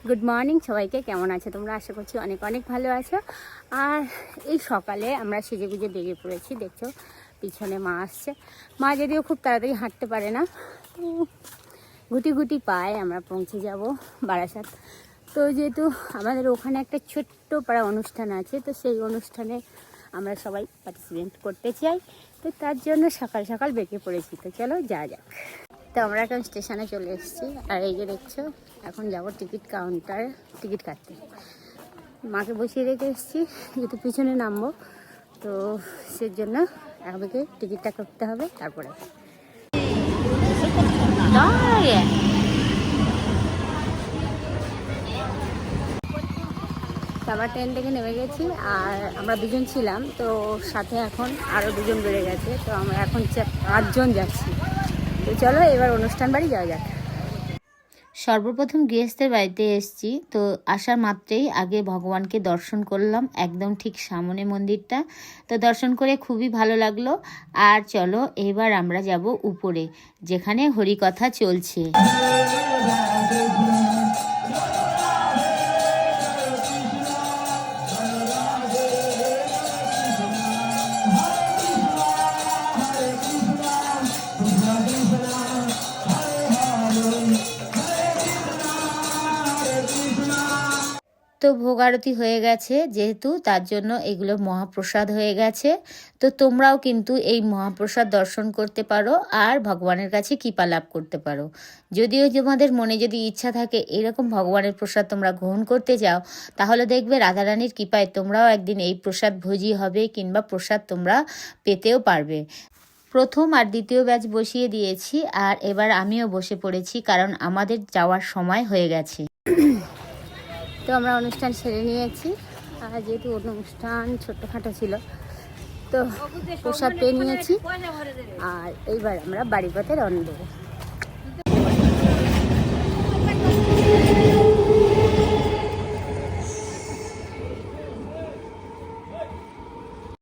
Good morning সবাইকে, কেমন আছো তোমরা? আশা করছি অনেক অনেক ভালো আছো। আর এই সকালে আমরা সেজে গুজে বেরিয়ে পড়েছি। দেখছো পিছনে মা আসছে। মা যদিও খুব তাড়াতাড়ি হাঁটতে পারে না, তো গুটি গুটি পায়ে আমরা পৌঁছে যাব বারাসাত। তো যেহেতু আমাদের ওখানে একটা ছোট্ট পাড়া অনুষ্ঠান আছে, তো সেই অনুষ্ঠানে আমরা সবাই পার্টিসিপেট করতে চাই, তো তার জন্য সকাল সকাল বেরিয়ে পড়েছি। তো চলো যাওয়া যাক। তো আমরা এখন স্টেশনে চলে এসেছি, আর এই যে দেখছো এখন যাব টিকিট কাউন্টারে টিকিট কাটতে। মাকে বসিয়ে রেখে এসেছি, যেহেতু পিছনে নামবো, তো সেজন্য আমাকে টিকিটটা করতে হবে। তারপরে আমরা ট্রেন থেকে নেমে গেছি, আর আমরা দুজন ছিলাম, তো সাথে এখন আরও দুজন বেড়ে গেছে, তো আমরা এখন 8জন যাচ্ছি। তো চলো এবার অনুষ্ঠান বাড়ি যাওয়া যাক। সর্বপ্রথম গৃহস্থের বাড়িতে এসেছি, তো আসার মাত্রেই আগে ভগবানকে দর্শন করলাম, একদম ঠিক সামনে মন্দিরটা। তো দর্শন করে খুবই ভালো লাগলো। আর চলো এবার আমরা যাব উপরে, যেখানে হরিকথা চলছে। তো ভোগ আরতি হয়ে গেছে যেহেতু, তার জন্য এগুলো মহাপ্রসাদ হয়ে গেছে। তো তোমরাও কিন্তু এই মহাপ্রসাদ দর্শন করতে পারো আর ভগবানের কাছে কৃপা লাভ করতে পারো। যদিও তোমাদের মনে যদি ইচ্ছা থাকে এরকম ভগবানের প্রসাদ তোমরা গ্রহণ করতে যাও, তাহলে দেখবে রাধারানীর কৃপায় তোমরাও একদিন এই প্রসাদ ভোজী হবে, কিংবা প্রসাদ তোমরা পেতেও পারবে। প্রথম আর দ্বিতীয় ব্যাচ বসিয়ে দিয়েছি, আর এবার আমিও বসে পড়েছি, কারণ আমাদের যাওয়ার সময় হয়ে গেছে। তো আমরা অনুষ্ঠান সেরে নিয়েছি, আর যেহেতু অনুষ্ঠান ছোট্টখাটো ছিল, তো প্রসাদ পেয়ে নিয়েছি, আর এইবার আমরা বাড়ির পথে রওনা দেবো।